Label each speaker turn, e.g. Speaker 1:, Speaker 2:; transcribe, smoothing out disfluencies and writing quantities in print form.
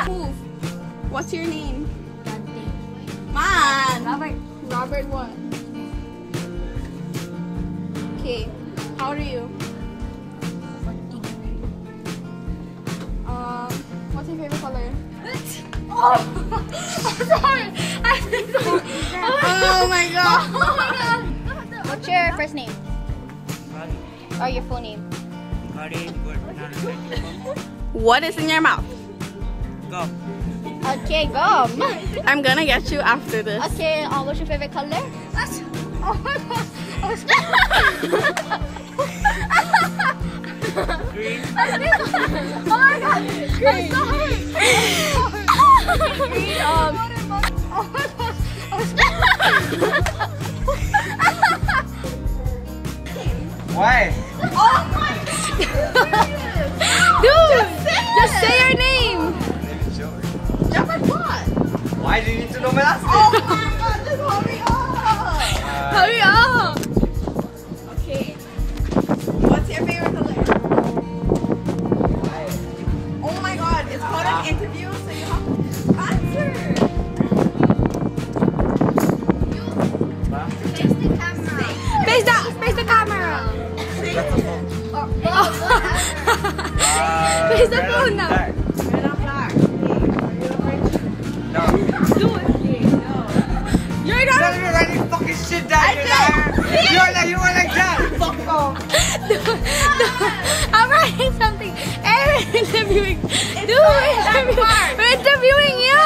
Speaker 1: Move. What's your name? Man. Robert what? Okay. How old are you? What's your favorite color? Oh, sorry. Oh my god. Oh my god. What's your first name? Or your full name? What is in your mouth?
Speaker 2: Gum.
Speaker 1: Okay, gum. I'm gonna get you after this. Okay, what's your favorite color? Oh my god.
Speaker 2: Green.
Speaker 1: Oh my god. Green. I'm sorry. Green. Oh my god.
Speaker 2: Why?
Speaker 1: Oh my god. Dude, just say your name.
Speaker 2: My name is George.
Speaker 1: George what?
Speaker 2: Why do you need to know my last name?
Speaker 1: Oh my god, just hurry up. Hurry up. Okay. What's your favorite color? Oh my god, it's called an interview, so you have to answer. Face the camera. Face the camera.
Speaker 2: That's a phone.
Speaker 1: Face the phone now.
Speaker 2: Black.
Speaker 1: Red or black?
Speaker 2: No.
Speaker 1: Do it. No. You're not.
Speaker 2: You're writing fucking shit down, you liar. You were like that. Fuck off.
Speaker 1: I'm writing something. We're interviewing. Dude, we're interviewing you.